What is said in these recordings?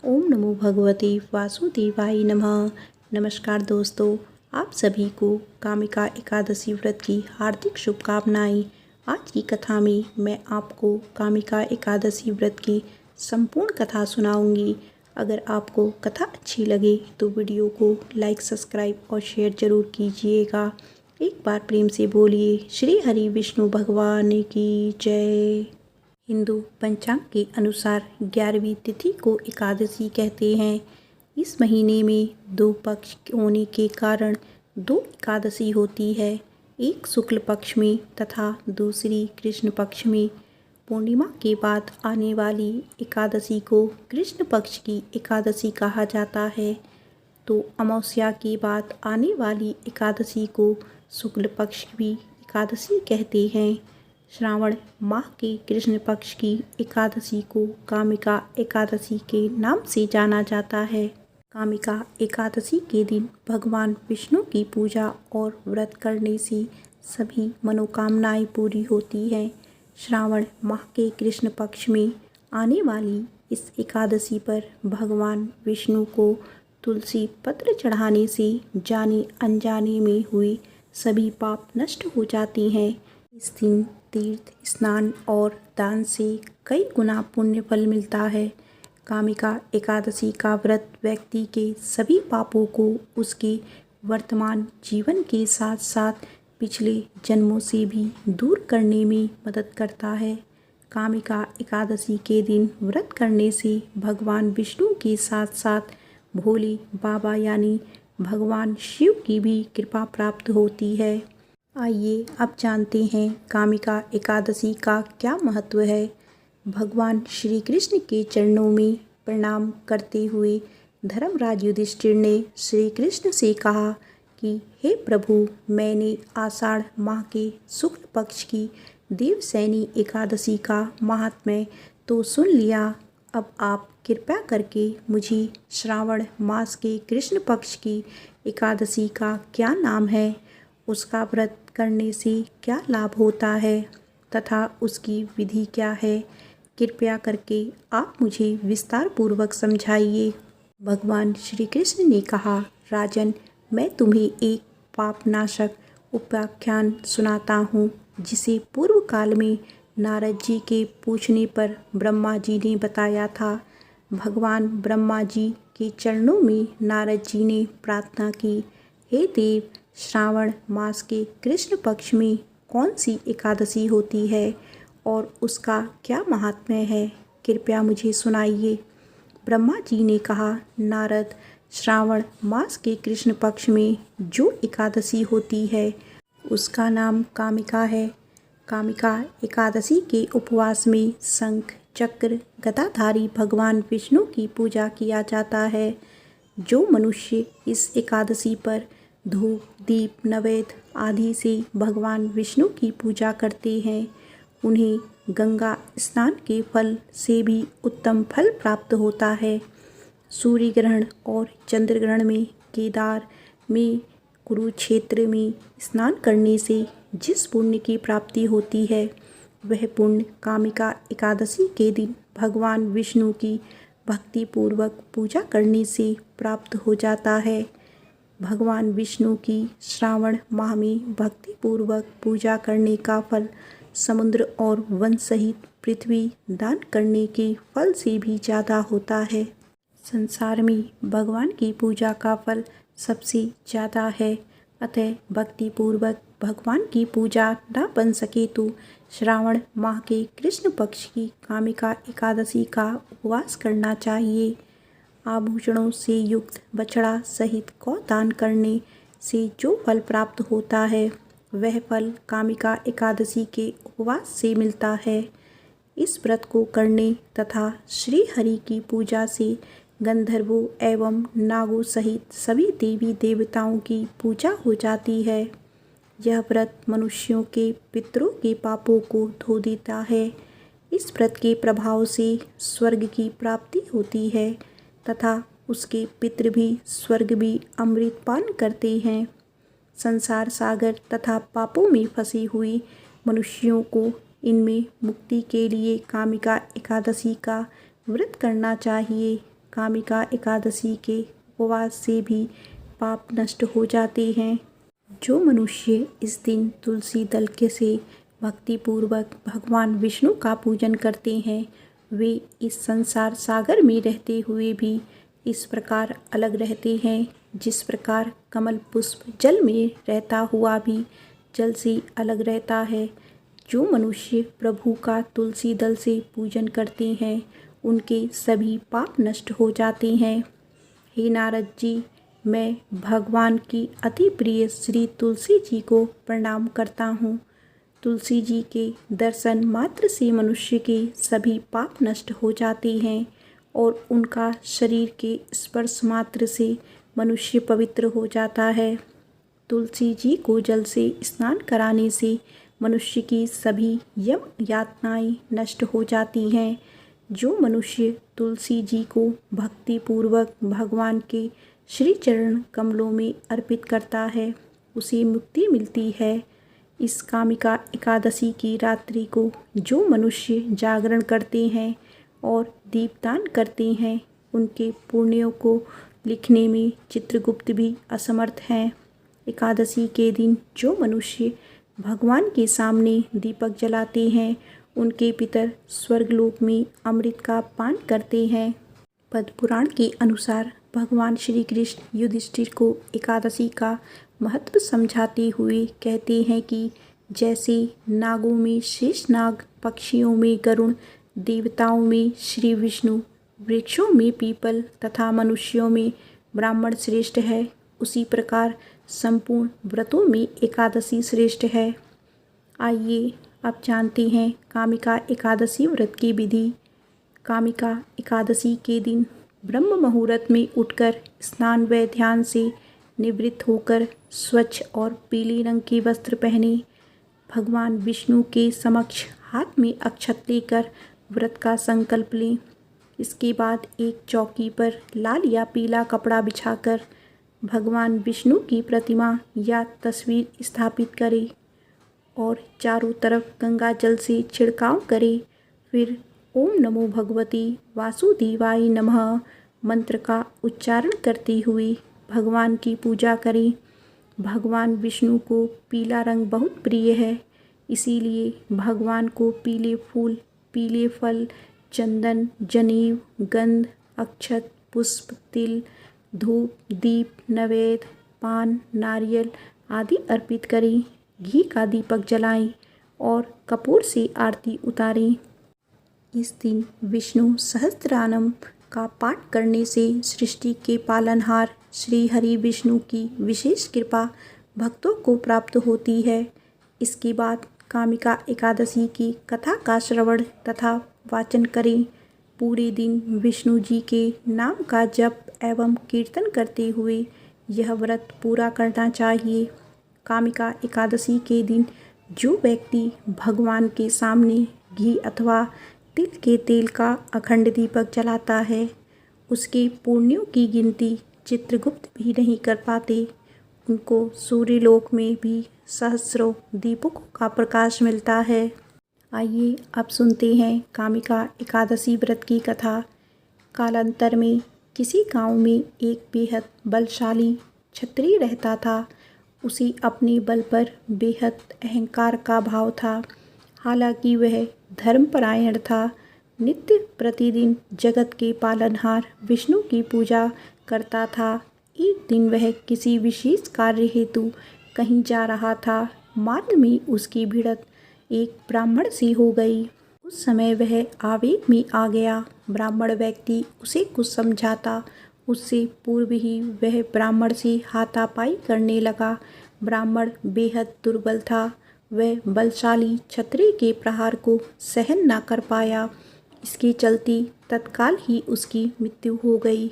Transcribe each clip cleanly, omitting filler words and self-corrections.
ओम नमो भगवते वासुदेवाय नमः। नमस्कार दोस्तों, आप सभी को कामिका एकादशी व्रत की हार्दिक शुभकामनाएं। आज की कथा में मैं आपको कामिका एकादशी व्रत की संपूर्ण कथा सुनाऊंगी। अगर आपको कथा अच्छी लगे तो वीडियो को लाइक, सब्सक्राइब और शेयर जरूर कीजिएगा। एक बार प्रेम से बोलिए श्री हरि विष्णु भगवान की जय। हिंदू पंचांग के अनुसार 11वीं तिथि को एकादशी कहते हैं। इस महीने में दो पक्ष होने के कारण दो एकादशी होती है, एक शुक्ल पक्ष में तथा दूसरी कृष्ण पक्ष में। पूर्णिमा के बाद आने वाली एकादशी को कृष्ण पक्ष की एकादशी कहा जाता है, तो अमावस्या के बाद आने वाली एकादशी को शुक्ल पक्ष की एकादशी कहते हैं। श्रावण माह के कृष्ण पक्ष की एकादशी को कामिका एकादशी के नाम से जाना जाता है। कामिका एकादशी के दिन भगवान विष्णु की पूजा और व्रत करने से सभी मनोकामनाएं पूरी होती हैं। श्रावण माह के कृष्ण पक्ष में आने वाली इस एकादशी पर भगवान विष्णु को तुलसी पत्र चढ़ाने से जाने अनजाने में हुए सभी पाप नष्ट हो जाते हैं। इस दिन तीर्थ स्नान और दान से कई गुना पुण्य फल मिलता है। कामिका एकादशी का व्रत व्यक्ति के सभी पापों को उसके वर्तमान जीवन के साथ साथ पिछले जन्मों से भी दूर करने में मदद करता है। कामिका एकादशी के दिन व्रत करने से भगवान विष्णु के साथ साथ भोले बाबा यानी भगवान शिव की भी कृपा प्राप्त होती है। आइए अब जानते हैं कामिका एकादशी का क्या महत्व है। भगवान श्री कृष्ण के चरणों में प्रणाम करते हुए धर्मराज युधिष्ठिर ने श्री कृष्ण से कहा कि हे प्रभु, मैंने आषाढ़ माह के शुक्ल पक्ष की देवसैनी एकादशी का महात्म्य तो सुन लिया, अब आप कृपया करके मुझे श्रावण मास के कृष्ण पक्ष की एकादशी का क्या नाम है, उसका व्रत करने से क्या लाभ होता है तथा उसकी विधि क्या है, कृपया करके आप मुझे विस्तार पूर्वक समझाइए। भगवान श्री कृष्ण ने कहा, राजन, मैं तुम्हें एक पापनाशक उपाख्यान सुनाता हूँ, जिसे पूर्व काल में नारद जी के पूछने पर ब्रह्मा जी ने बताया था। भगवान ब्रह्मा जी के चरणों में नारद जी ने प्रार्थना की, हे देव, श्रावण मास के कृष्ण पक्ष में कौन सी एकादशी होती है और उसका क्या महात्म्य है, कृपया मुझे सुनाइए। ब्रह्मा जी ने कहा, नारद, श्रावण मास के कृष्ण पक्ष में जो एकादशी होती है उसका नाम कामिका है। कामिका एकादशी के उपवास में शंख चक्र गदाधारी भगवान विष्णु की पूजा किया जाता है। जो मनुष्य इस एकादशी पर धूप दीप नैवेद्य आदि से भगवान विष्णु की पूजा करते हैं, उन्हें गंगा स्नान के फल से भी उत्तम फल प्राप्त होता है। सूर्य ग्रहण और चंद्र ग्रहण में, केदार में, कुरुक्षेत्र में स्नान करने से जिस पुण्य की प्राप्ति होती है, वह पुण्य कामिका एकादशी के दिन भगवान विष्णु की भक्तिपूर्वक पूजा करने से प्राप्त हो जाता है। भगवान विष्णु की श्रावण माह में भक्तिपूर्वक पूजा करने का फल समुद्र और वन सहित पृथ्वी दान करने के फल से भी ज़्यादा होता है। संसार में भगवान की पूजा का फल सबसे ज़्यादा है, अतः भक्तिपूर्वक भगवान की पूजा न बन सके तो श्रावण माह के कृष्ण पक्ष की कामिका एकादशी का उपवास करना चाहिए। आभूषणों से युक्त बछड़ा सहित गौ दान करने से जो फल प्राप्त होता है, वह फल कामिका एकादशी के उपवास से मिलता है। इस व्रत को करने तथा श्री हरि की पूजा से गंधर्वों एवं नागों सहित सभी देवी देवताओं की पूजा हो जाती है। यह व्रत मनुष्यों के पितरों के पापों को धो देता है। इस व्रत के प्रभाव से स्वर्ग की प्राप्ति होती है तथा उसके पितृ भी स्वर्ग भी अमृत पान करते हैं। संसार सागर तथा पापों में फंसी हुई मनुष्यों को इनमें मुक्ति के लिए कामिका एकादशी का व्रत करना चाहिए। कामिका एकादशी के उपवास से भी पाप नष्ट हो जाते हैं। जो मनुष्य इस दिन तुलसी दल के से भक्तिपूर्वक भगवान विष्णु का पूजन करते हैं, वे इस संसार सागर में रहते हुए भी इस प्रकार अलग रहते हैं, जिस प्रकार कमल पुष्प जल में रहता हुआ भी जल से अलग रहता है। जो मनुष्य प्रभु का तुलसी दल से पूजन करते हैं, उनके सभी पाप नष्ट हो जाते हैं। हे नारद जी, मैं भगवान की अति प्रिय श्री तुलसी जी को प्रणाम करता हूँ। तुलसी जी के दर्शन मात्र से मनुष्य के सभी पाप नष्ट हो जाते हैं और उनका शरीर के स्पर्श मात्र से मनुष्य पवित्र हो जाता है। तुलसी जी को जल से स्नान कराने से मनुष्य की सभी यम यातनाएं नष्ट हो जाती हैं। जो मनुष्य तुलसी जी को भक्तिपूर्वक भगवान के श्री चरण कमलों में अर्पित करता है, उसे मुक्ति मिलती है। इस कामिका एकादशी की रात्रि को जो मनुष्य जागरण करते हैं और दीपदान करते हैं, उनके पुण्यों को लिखने में चित्रगुप्त भी असमर्थ हैं। एकादशी के दिन जो मनुष्य भगवान के सामने दीपक जलाते हैं, उनके पितर स्वर्गलोक में अमृत का पान करते हैं। पद्म पुराण के अनुसार भगवान श्री कृष्ण युधिष्ठिर को एकादशी का महत्व समझाते हुए कहते हैं कि जैसे नागों में शेषनाग, पक्षियों में गरुड़, देवताओं में श्री विष्णु, वृक्षों में पीपल तथा मनुष्यों में ब्राह्मण श्रेष्ठ है, उसी प्रकार संपूर्ण व्रतों में एकादशी श्रेष्ठ है। आइए अब जानते हैं कामिका एकादशी व्रत की विधि। कामिका एकादशी के दिन ब्रह्म मुहूर्त में उठकर स्नान व ध्यान से निवृत्त होकर स्वच्छ और पीले रंग के वस्त्र पहने भगवान विष्णु के समक्ष हाथ में अक्षत लेकर व्रत का संकल्प लें। इसके बाद एक चौकी पर लाल या पीला कपड़ा बिछाकर भगवान विष्णु की प्रतिमा या तस्वीर स्थापित करें और चारों तरफ गंगा जल से छिड़काव करें। फिर ओम नमो भगवती वासुदेवाय नमः मंत्र का उच्चारण करते हुए भगवान की पूजा करें। भगवान विष्णु को पीला रंग बहुत प्रिय है, इसीलिए भगवान को पीले फूल, पीले फल, चंदन, जनेऊ, गंध, अक्षत, पुष्प, तिल, धूप, दीप, नैवेद्य, पान, नारियल आदि अर्पित करें। घी का दीपक जलाएं और कपूर से आरती उतारें। इस दिन विष्णु सहस्त्रनाम का पाठ करने से सृष्टि के पालनहार श्री हरि विष्णु की विशेष कृपा भक्तों को प्राप्त होती है। इसके बाद कामिका एकादशी की कथा का श्रवण तथा वाचन करें। पूरे दिन विष्णु जी के नाम का जप एवं कीर्तन करते हुए यह व्रत पूरा करना चाहिए। कामिका एकादशी के दिन जो व्यक्ति भगवान के सामने घी अथवा तिल के तेल का अखंड दीपक जलाता है, उसके पुण्यों की गिनती चित्रगुप्त भी नहीं कर पाते। उनको सूर्यलोक में भी सहस्रों दीपकों का प्रकाश मिलता है। आइए अब सुनते हैं कामिका एकादशी व्रत की कथा। कालांतर में किसी गांव में एक बेहद बलशाली क्षत्रिय रहता था। उसे अपने बल पर बेहद अहंकार का भाव था। हालांकि वह धर्मपरायण था। नित्य प्रतिदिन जगत के पालनहार विष्णु की पूजा करता था। एक दिन वह किसी विशेष कार्य हेतु कहीं जा रहा था। मार्ग में उसकी भिड़ंत एक ब्राह्मण से हो गई। उस समय वह आवेग में आ गया। ब्राह्मण व्यक्ति उसे कुछ समझाता, उससे पूर्व ही वह ब्राह्मण से हाथापाई करने लगा। ब्राह्मण बेहद दुर्बल था। वह बलशाली क्षत्रिय के प्रहार को सहन न कर पाया। इसके चलते तत्काल ही उसकी मृत्यु हो गई।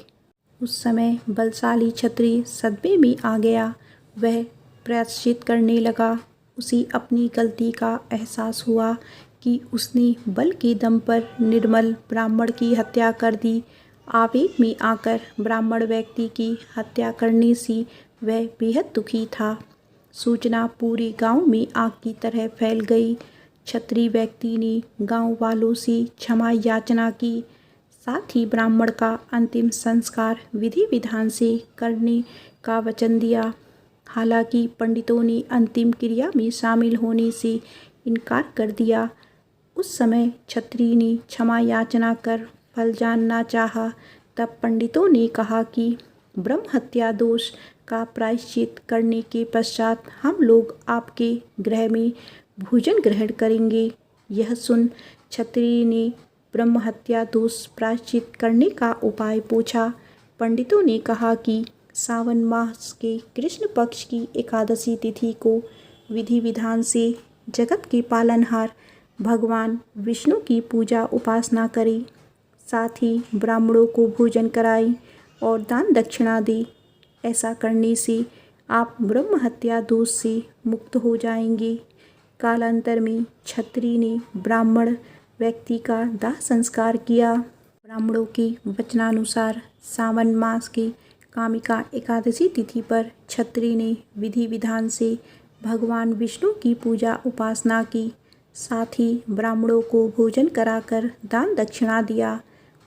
उस समय बलशाली क्षत्रिय सदमे में आ गया। वह प्रायश्चित करने लगा। उसे अपनी गलती का एहसास हुआ कि उसने बल के दम पर निर्मल ब्राह्मण की हत्या कर दी। आवेग में आकर ब्राह्मण व्यक्ति की हत्या करने से वह बेहद दुखी था। सूचना पूरे गांव में आग की तरह फैल गई। क्षत्रिय व्यक्ति ने गांव वालों से क्षमा याचना की। साथ ही ब्राह्मण का अंतिम संस्कार विधि विधान से करने का वचन दिया। हालांकि पंडितों ने अंतिम क्रिया में शामिल होने से इनकार कर दिया। उस समय क्षत्रिय ने क्षमा याचना कर फल जानना चाहा। तब पंडितों ने कहा कि ब्रह्म हत्या दोष का प्रायश्चित करने के पश्चात हम लोग आपके गृह में भोजन ग्रहण करेंगे। यह सुन क्षत्रिय ने ब्रह्म हत्या दोष प्रायश्चित करने का उपाय पूछा। पंडितों ने कहा कि सावन मास के कृष्ण पक्ष की एकादशी तिथि को विधि विधान से जगत के पालनहार भगवान विष्णु की पूजा उपासना करें, साथ ही ब्राह्मणों को भोजन कराएं और दान दक्षिणा दें। ऐसा करने से आप ब्रह्म हत्या दोष से मुक्त हो जाएंगे। कालांतर में क्षत्रिय ने ब्राह्मण व्यक्ति का दाह संस्कार किया। ब्राह्मणों के वचनानुसार सावन मास के कामिका एकादशी तिथि पर क्षत्रिय ने विधि विधान से भगवान विष्णु की पूजा उपासना की, साथ ही ब्राह्मणों को भोजन कराकर दान दक्षिणा दिया।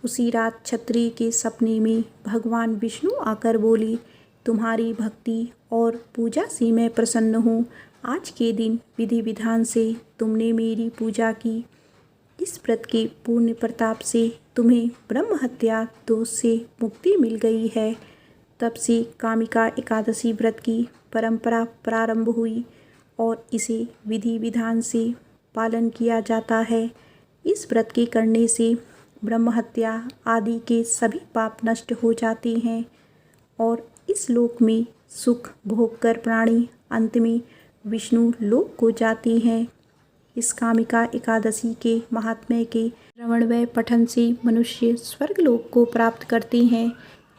उसी रात क्षत्रिय के सपने में भगवान विष्णु आकर बोले, तुम्हारी भक्ति और पूजा से मैं प्रसन्न हूँ। आज के दिन विधि विधान से तुमने मेरी पूजा की। इस व्रत के पूर्ण प्रताप से तुम्हें ब्रह्म हत्या दोष से मुक्ति मिल गई है। तब से कामिका एकादशी व्रत की परंपरा प्रारंभ हुई और इसे विधि विधान से पालन किया जाता है। इस व्रत के करने से ब्रह्म हत्या आदि के सभी पाप नष्ट हो जाते हैं और इस लोक में सुख भोग कर प्राणी अंत में विष्णु लोक को जाते हैं। इस कामिका एकादशी के महात्म्य के श्रवण व पठन से मनुष्य स्वर्ग लोक को प्राप्त करते हैं।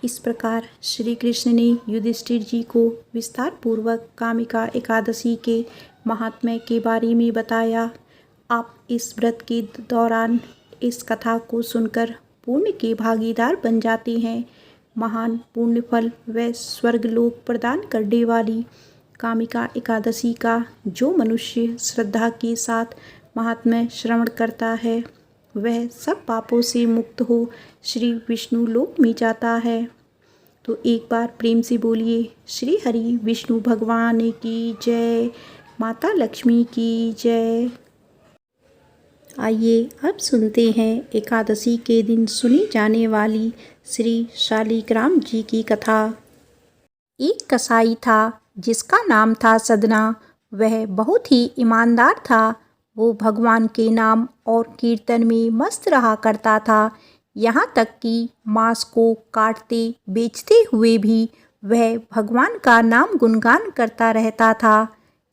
इस प्रकार श्री कृष्ण ने युधिष्ठिर जी को विस्तार पूर्वक कामिका एकादशी के महात्म्य के बारे में बताया। आप इस व्रत के दौरान इस कथा को सुनकर पुण्य के भागीदार बन जाते हैं। महान पुण्य फल व स्वर्गलोक प्रदान करने वाली कामिका एकादशी का जो मनुष्य श्रद्धा के साथ महात्म्य श्रवण करता है वह सब पापों से मुक्त हो श्री विष्णु लोक में जाता है। तो एक बार प्रेम से बोलिए, श्री हरि विष्णु भगवान की जय, माता लक्ष्मी की जय। आइए अब सुनते हैं एकादशी के दिन सुनी जाने वाली श्री शालिग्राम जी की कथा। एक कसाई था जिसका नाम था सदना। वह बहुत ही ईमानदार था। वो भगवान के नाम और कीर्तन में मस्त रहा करता था। यहाँ तक कि मांस को काटते बेचते हुए भी वह भगवान का नाम गुणगान करता रहता था।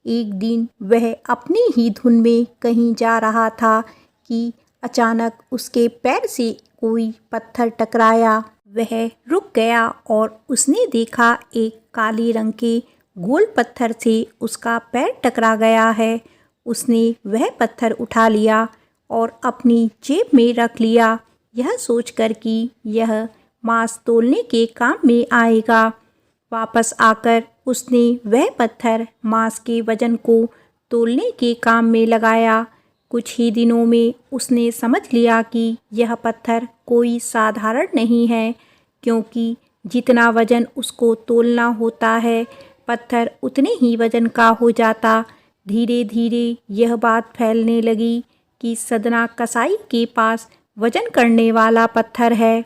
एक दिन वह अपनी ही धुन में कहीं जा रहा था कि अचानक उसके पैर से कोई पत्थर टकराया। वह रुक गया और उसने देखा एक काले रंग के गोल पत्थर से उसका पैर टकरा गया है। उसने वह पत्थर उठा लिया और अपनी जेब में रख लिया, यह सोचकर कि यह मांस तोलने के काम में आएगा। वापस आकर उसने वह पत्थर मांस के वजन को तोलने के काम में लगाया। कुछ ही दिनों में उसने समझ लिया कि यह पत्थर कोई साधारण नहीं है, क्योंकि जितना वजन उसको तोलना होता है पत्थर उतने ही वजन का हो जाता। धीरे धीरे यह बात फैलने लगी कि सदना कसाई के पास वजन करने वाला पत्थर है।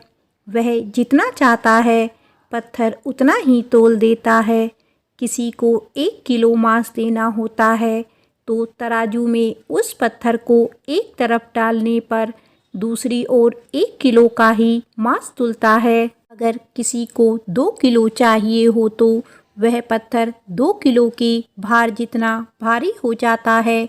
वह जितना चाहता है पत्थर उतना ही तोल देता है। किसी को 1 किलो मांस देना होता है तो तराजू में उस पत्थर को एक तरफ डालने पर दूसरी ओर 1 किलो का ही मांस तुलता है। अगर किसी को 2 किलो चाहिए हो तो वह पत्थर 2 किलो के भार जितना भारी हो जाता है।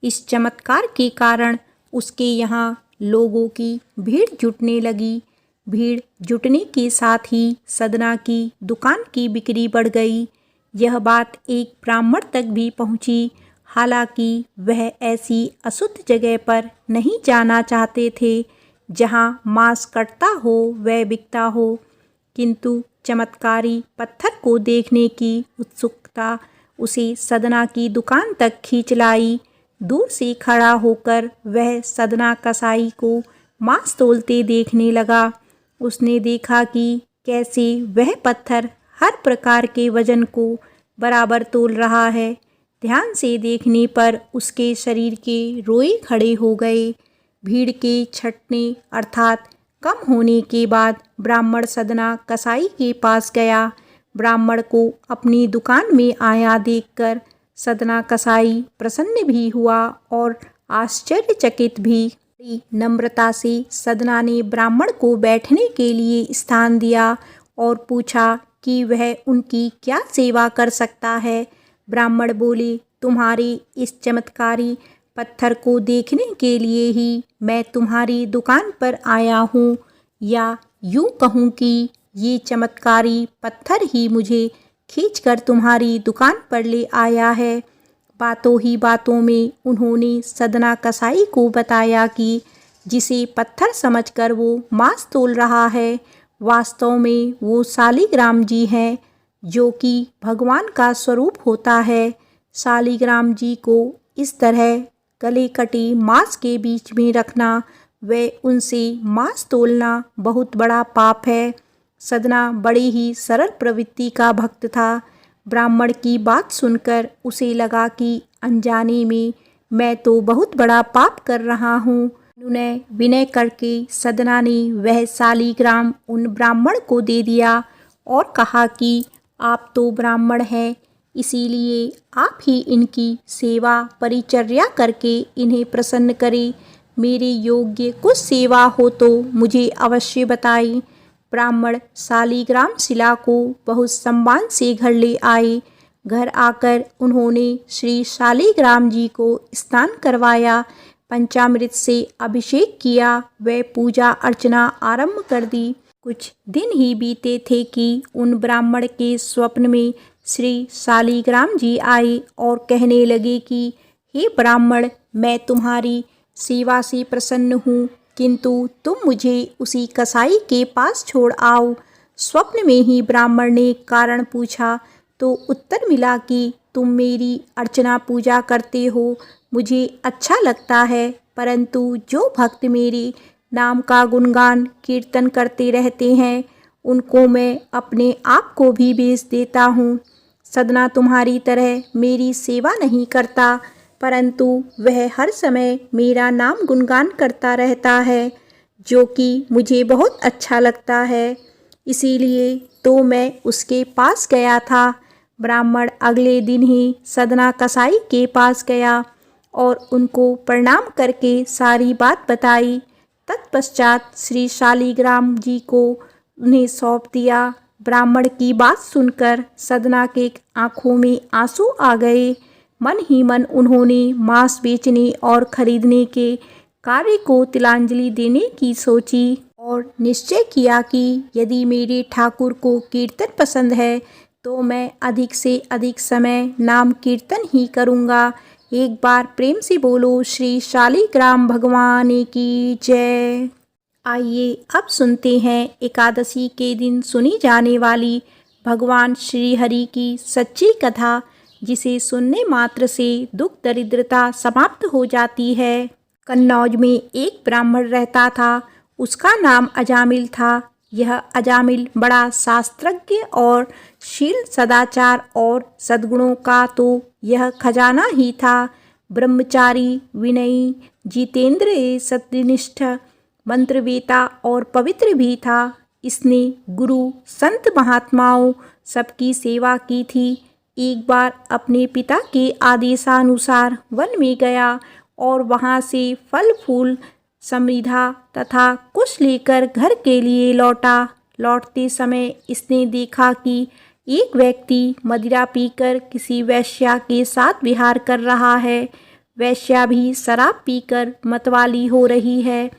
इस चमत्कार के कारण उसके यहाँ लोगों की भीड़ जुटने लगी। भीड़ जुटने के साथ ही सदना की दुकान की बिक्री बढ़ गई। यह बात एक ब्राह्मण तक भी पहुँची। हालांकि वह ऐसी अशुद्ध जगह पर नहीं जाना चाहते थे जहाँ मांस कटता हो व बिकता हो, किंतु चमत्कारी पत्थर को देखने की उत्सुकता उसे सदना की दुकान तक खींच लाई। दूर से खड़ा होकर वह सदना कसाई को मांस तोलते देखने लगा। उसने देखा कि कैसे वह पत्थर हर प्रकार के वजन को बराबर तोल रहा है। ध्यान से देखने पर उसके शरीर के रोए खड़े हो गए। भीड़ के छंटने अर्थात कम होने के बाद ब्राह्मण सदना कसाई के पास गया। ब्राह्मण को अपनी दुकान में आया देखकर सदना कसाई प्रसन्न भी हुआ और आश्चर्यचकित भी। बड़ी नम्रता से सदना ने ब्राह्मण को बैठने के लिए स्थान दिया और पूछा कि वह उनकी क्या सेवा कर सकता है। ब्राह्मण बोले, तुम्हारे इस चमत्कारी पत्थर को देखने के लिए ही मैं तुम्हारी दुकान पर आया हूँ, या यूँ कहूँ कि ये चमत्कारी पत्थर ही मुझे खींचकर तुम्हारी दुकान पर ले आया है। बातों ही बातों में उन्होंने सदना कसाई को बताया कि जिसे पत्थर समझकर वो मांस तोल रहा है, वास्तव में वो शालिग्राम जी हैं, जो कि भगवान का स्वरूप होता है। शालिग्राम जी को इस तरह गले कटी मांस के बीच में रखना व उनसे मांस तोलना बहुत बड़ा पाप है। सदना बड़े ही सरल प्रवृत्ति का भक्त था। ब्राह्मण की बात सुनकर उसे लगा कि अनजाने में मैं तो बहुत बड़ा पाप कर रहा हूँ। विनय करके सदना ने वह शालिग्राम उन ब्राह्मण को दे दिया और कहा कि आप तो ब्राह्मण हैं, इसीलिए आप ही इनकी सेवा परिचर्या करके इन्हें प्रसन्न करें। मेरे योग्य कुछ सेवा हो तो मुझे अवश्य बताएं। ब्राह्मण शालिग्राम शिला को बहुत सम्मान से घर ले आए। घर आकर उन्होंने श्री शालिग्राम जी को स्नान करवाया, पंचामृत से अभिषेक किया व पूजा अर्चना आरंभ कर दी। कुछ दिन ही बीते थे कि उन ब्राह्मण के स्वप्न में श्री शालिग्राम जी आए और कहने लगे कि हे ब्राह्मण, मैं तुम्हारी सेवा से प्रसन्न हूँ, किंतु तुम मुझे उसी कसाई के पास छोड़ आओ। स्वप्न में ही ब्राह्मण ने कारण पूछा तो उत्तर मिला कि तुम मेरी अर्चना पूजा करते हो, मुझे अच्छा लगता है, परंतु जो भक्त मेरे नाम का गुणगान कीर्तन करते रहते हैं, उनको मैं अपने आप को भी बेच देता हूँ। सदना तुम्हारी तरह मेरी सेवा नहीं करता, परंतु वह हर समय मेरा नाम गुणगान करता रहता है, जो कि मुझे बहुत अच्छा लगता है, इसीलिए तो मैं उसके पास गया था। ब्राह्मण अगले दिन ही सदना कसाई के पास गया और उनको प्रणाम करके सारी बात बताई। तत्पश्चात श्री शालिग्राम जी को उन्हें सौंप दिया। ब्राह्मण की बात सुनकर सदना के आंखों में आंसू आ गए। मन ही मन उन्होंने मांस बेचने और खरीदने के कार्य को तिलांजलि देने की सोची और निश्चय किया कि यदि मेरे ठाकुर को कीर्तन पसंद है तो मैं अधिक से अधिक समय नाम कीर्तन ही करूँगा। एक बार प्रेम से बोलो श्री शालिग्राम भगवान की जय। आइए अब सुनते हैं एकादशी के दिन सुनी जाने वाली भगवान श्री हरि की सच्ची कथा, जिसे सुनने मात्र से दुख दरिद्रता समाप्त हो जाती है। कन्नौज में एक ब्राह्मण रहता था, उसका नाम अजामिल था। यह अजामिल बड़ा शास्त्रज्ञ और शील सदाचार और सद्गुणों का तो यह खजाना ही था। ब्रह्मचारी, विनयी, जितेंद्र, सत्यनिष्ठ, मंत्रवेता और पवित्र भी था। इसने गुरु, संत, महात्माओं सबकी सेवा की थी। एक बार अपने पिता के आदेशानुसार वन में गया और वहाँ से फल फूल समृद्धा तथा कुछ लेकर घर के लिए लौटा। लौटते समय इसने देखा कि एक व्यक्ति मदिरा पीकर किसी वेश्या के साथ विहार कर रहा है। वेश्या भी शराब पीकर मतवाली हो रही है।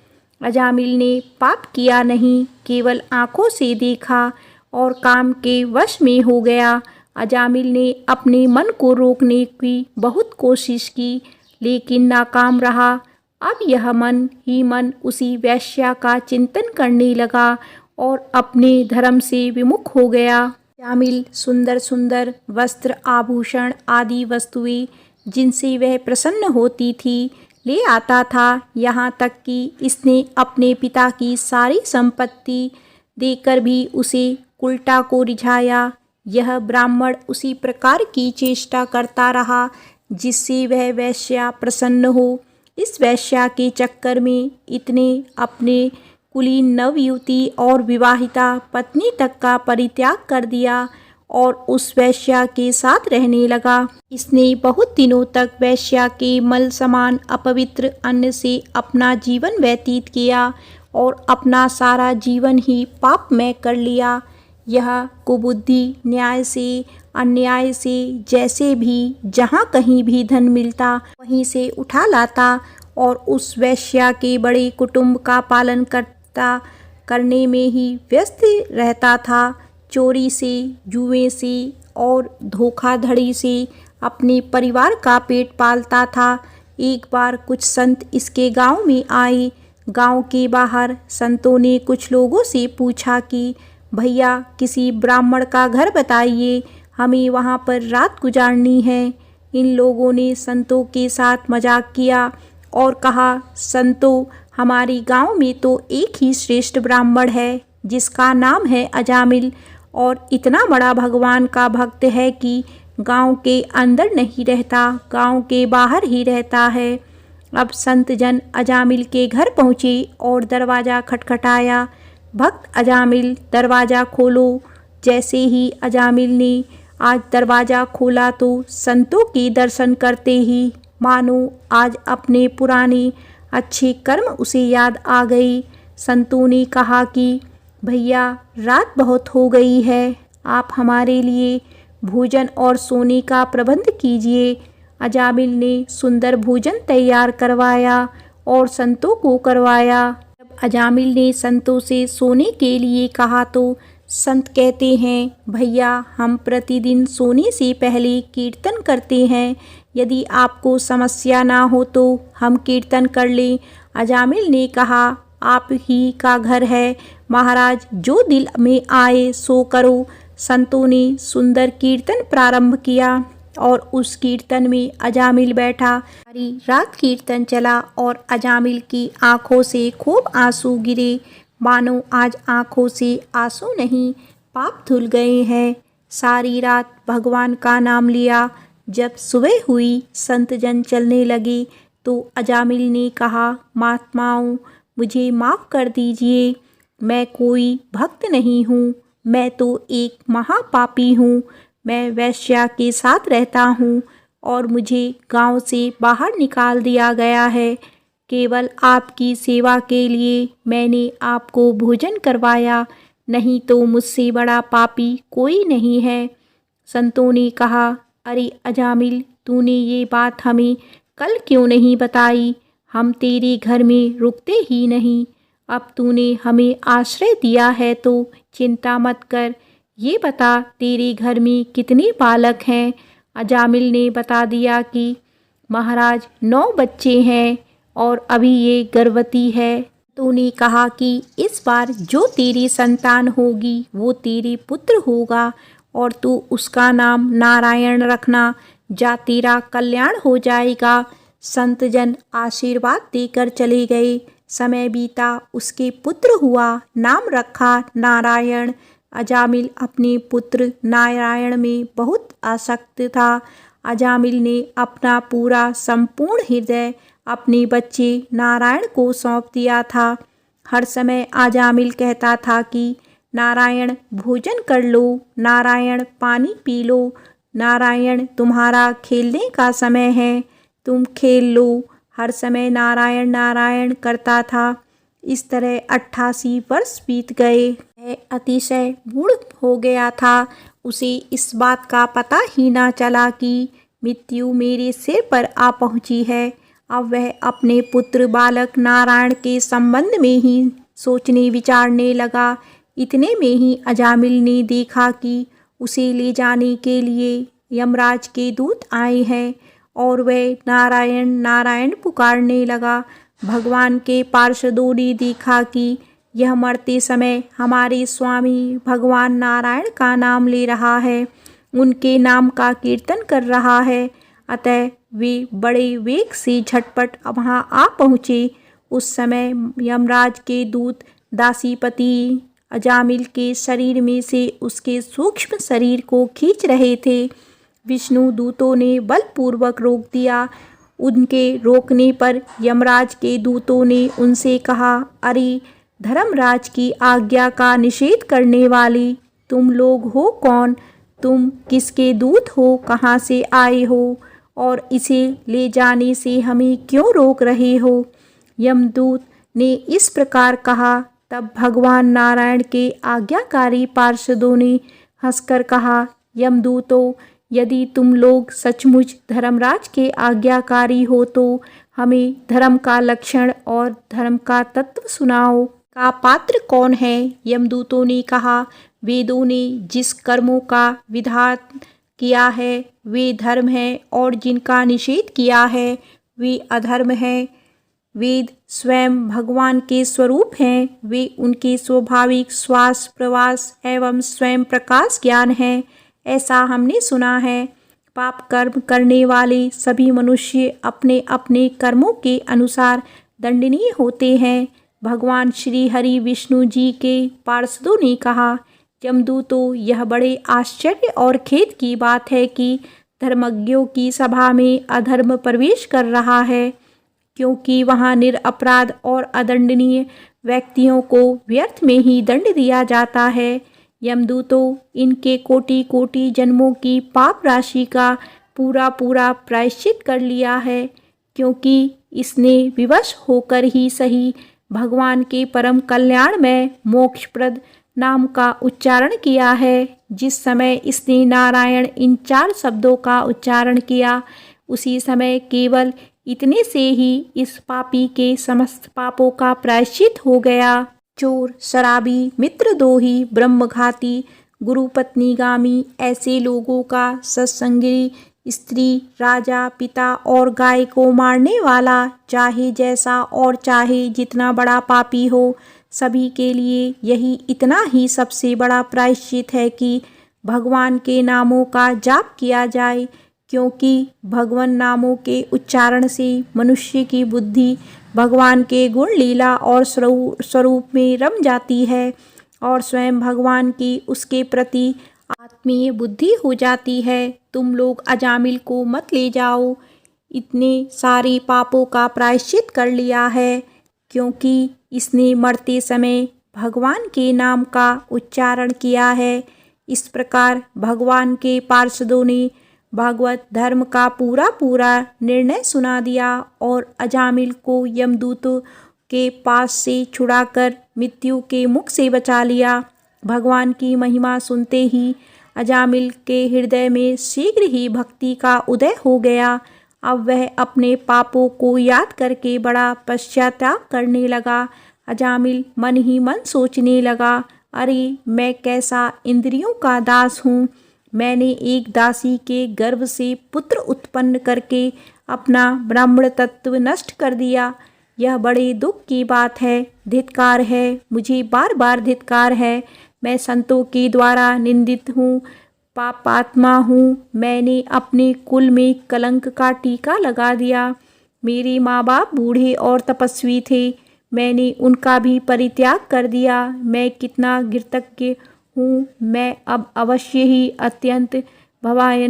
अजामिल ने पाप किया नहीं, केवल आंखों से देखा और काम के वश में हो गया। अजामिल ने अपने मन को रोकने की बहुत कोशिश की, लेकिन नाकाम रहा। अब यह मन ही मन उसी वेश्या का चिंतन करने लगा और अपने धर्म से विमुख हो गया। अजामिल सुंदर सुंदर वस्त्र, आभूषण आदि वस्तुएं जिनसे वह प्रसन्न होती थी, ले आता था। यहाँ तक कि इसने अपने पिता की सारी संपत्ति देकर भी उसे उल्टा को रिझाया। यह ब्राह्मण उसी प्रकार की चेष्टा करता रहा जिससे वह वेश्या प्रसन्न हो। इस वेश्या के चक्कर में इतने अपने कुलीन नवयुवती और विवाहिता पत्नी तक का परित्याग कर दिया और उस वेश्या के साथ रहने लगा। इसने बहुत दिनों तक वेश्या के मल समान अपवित्र अन्न से अपना जीवन व्यतीत किया और अपना सारा जीवन ही पापमय कर लिया। यह कुबुद्धि न्याय से अन्याय से जैसे भी जहाँ कहीं भी धन मिलता वहीं से उठा लाता और उस वेश्या के बड़े कुटुंब का पालन करने में ही व्यस्त रहता था। चोरी से, जुए से और धोखाधड़ी से अपने परिवार का पेट पालता था। एक बार कुछ संत इसके गांव में आए। गांव के बाहर संतों ने कुछ लोगों से पूछा कि भैया किसी ब्राह्मण का घर बताइए, हमें वहां पर रात गुजारनी है। इन लोगों ने संतों के साथ मजाक किया और कहा, संतों हमारे गांव में तो एक ही श्रेष्ठ ब्राह्मण है जिसका नाम है अजामिल और इतना बड़ा भगवान का भक्त है कि गांव के अंदर नहीं रहता, गांव के बाहर ही रहता है। अब संत जन अजामिल के घर पहुँचे और दरवाज़ा खटखटाया। भक्त अजामिल दरवाज़ा खोलो। जैसे ही अजामिल ने आज दरवाज़ा खोला तो संतों के दर्शन करते ही मानो आज अपने पुराने अच्छे कर्म उसे याद आ गई। संतों ने कहा कि भैया रात बहुत हो गई है, आप हमारे लिए भोजन और सोने का प्रबंध कीजिए। अजामिल ने सुंदर भोजन तैयार करवाया और संतों को करवाया। जब अजामिल ने संतों से सोने के लिए कहा तो संत कहते हैं, भैया हम प्रतिदिन सोने से पहले कीर्तन करते हैं, यदि आपको समस्या ना हो तो हम कीर्तन कर लें। अजामिल ने कहा, आप ही का घर है महाराज, जो दिल में आए सो करो। संतों ने सुंदर कीर्तन प्रारंभ किया और उस कीर्तन में अजामिल बैठा। सारी रात कीर्तन चला और अजामिल की आंखों से खूब आंसू गिरे, मानो आज आंखों से आंसू नहीं पाप धुल गए हैं। सारी रात भगवान का नाम लिया। जब सुबह हुई संत जन चलने लगे तो अजामिल ने कहा, महात्माओं मुझे माफ़ कर दीजिए, मैं कोई भक्त नहीं हूँ, मैं तो एक महापापी हूँ। मैं वेश्या के साथ रहता हूँ और मुझे गांव से बाहर निकाल दिया गया है। केवल आपकी सेवा के लिए मैंने आपको भोजन करवाया, नहीं तो मुझसे बड़ा पापी कोई नहीं है। संतों ने कहा, अरे अजामिल, तूने ये बात हमें कल क्यों नहीं बताई? हम तेरे घर में रुकते ही नहीं। अब तूने हमें आश्रय दिया है तो चिंता मत कर। ये बता तेरे घर में कितने बालक हैं? अजामिल ने बता दिया कि महाराज 9 बच्चे हैं और अभी ये गर्भवती है। तूने कहा कि इस बार जो तेरी संतान होगी वो तेरे पुत्र होगा और तू उसका नाम नारायण रखना, जा तेरा कल्याण हो जाएगा। संत जन आशीर्वाद देकर चले गए। समय बीता, उसके पुत्र हुआ, नाम रखा नारायण। अजामिल अपने पुत्र नारायण में बहुत आसक्त था। अजामिल ने अपना पूरा संपूर्ण हृदय अपने बच्चे नारायण को सौंप दिया था। हर समय अजामिल कहता था कि नारायण भोजन कर लो, नारायण पानी पी लो, नारायण तुम्हारा खेलने का समय है, तुम खेल लो। हर समय नारायण नारायण करता था। इस तरह 88 वर्ष बीत गए। वह अतिशय बूढ़ हो गया था। उसे इस बात का पता ही ना चला कि मृत्यु मेरे सिर पर आ पहुंची है। अब वह अपने पुत्र बालक नारायण के संबंध में ही सोचने विचारने लगा। इतने में ही अजामिल ने देखा कि उसे ले जाने के लिए यमराज के दूत आए हैं और वह नारायण नारायण पुकारने लगा। भगवान के पार्षदों ने देखा कि यह मरते समय हमारे स्वामी भगवान नारायण का नाम ले रहा है, उनके नाम का कीर्तन कर रहा है, अतः वे बड़े वेग से झटपट वहाँ आ पहुँचे। उस समय यमराज के दूत दासीपति अजामिल के शरीर में से उसके सूक्ष्म शरीर को खींच रहे थे। विष्णु दूतों ने बलपूर्वक रोक दिया। उनके रोकने पर यमराज के दूतों ने उनसे कहा, अरे धर्मराज की आज्ञा का निषेध करने वाले तुम लोग हो कौन? तुम किसके दूत हो? कहाँ से आए हो? और इसे ले जाने से हमें क्यों रोक रहे हो? यमदूत ने इस प्रकार कहा। तब भगवान नारायण के आज्ञाकारी पार्षदों ने हंसकर कहा, यमदूतों, यदि तुम लोग सचमुच धर्मराज के आज्ञाकारी हो तो हमें धर्म का लक्षण और धर्म का तत्व सुनाओ। का पात्र कौन है? यमदूतों ने कहा, वेदों ने जिस कर्मों का विधान किया है वे धर्म है, और जिनका निषेध किया है वे अधर्म है। वेद स्वयं भगवान के स्वरूप हैं। वे उनके स्वाभाविक श्वास प्रवास एवं स्वयं प्रकाश ज्ञान है, ऐसा हमने सुना है। पाप कर्म करने वाले सभी मनुष्य अपने अपने कर्मों के अनुसार दंडनीय होते हैं। भगवान श्री हरि विष्णु जी के पार्षदों ने कहा, यमदूतों, यह बड़े आश्चर्य और खेद की बात है कि धर्मज्ञों की सभा में अधर्म प्रवेश कर रहा है, क्योंकि वहाँ निरपराध और अदंडनीय व्यक्तियों को व्यर्थ में ही दंड दिया जाता है। यमदूतों, इनके कोटि कोटि जन्मों की पाप राशि का पूरा पूरा प्रायश्चित कर लिया है, क्योंकि इसने विवश होकर ही सही भगवान के परम कल्याण में मोक्षप्रद नाम का उच्चारण किया है। जिस समय इसने नारायण इन 4 शब्दों का उच्चारण किया, उसी समय केवल इतने से ही इस पापी के समस्त पापों का प्रायश्चित हो गया। चोर, शराबी, मित्रद्रोही, ब्रह्मघाती, गुरुपत्नीगामी ऐसे लोगों का सत्संगी, स्त्री, राजा, पिता और गाय को मारने वाला, चाहे जैसा और चाहे जितना बड़ा पापी हो, सभी के लिए यही इतना ही सबसे बड़ा प्रायश्चित है कि भगवान के नामों का जाप किया जाए, क्योंकि भगवान नामों के उच्चारण से मनुष्य की बुद्धि भगवान के गुण लीला और स्वरूप में रम जाती है और स्वयं भगवान की उसके प्रति आत्मीय बुद्धि हो जाती है। तुम लोग अजामिल को मत ले जाओ, इतने सारे पापों का प्रायश्चित कर लिया है, क्योंकि इसने मरते समय भगवान के नाम का उच्चारण किया है। इस प्रकार भगवान के पार्षदों ने भागवत धर्म का पूरा पूरा निर्णय सुना दिया और अजामिल को यमदूतों के पास से छुड़ाकर मृत्यु के मुख से बचा लिया। भगवान की महिमा सुनते ही अजामिल के हृदय में शीघ्र ही भक्ति का उदय हो गया। अब वह अपने पापों को याद करके बड़ा पश्चाताप करने लगा। अजामिल मन ही मन सोचने लगा, अरे मैं कैसा इंद्रियों का दास हूँ। मैंने एक दासी के गर्भ से पुत्र उत्पन्न करके अपना ब्राह्मण तत्व नष्ट कर दिया। यह बड़े दुख की बात है। धिक्कार है, मुझे बार बार धिक्कार है। मैं संतों के द्वारा निंदित हूँ, पापात्मा हूँ। मैंने अपने कुल में कलंक का टीका लगा दिया। मेरे माँ बाप बूढ़े और तपस्वी थे, मैंने उनका भी परित्याग कर दिया। मैं कितना गिरतज्ञ हूँ। मैं अब अवश्य ही अत्यंत भयावह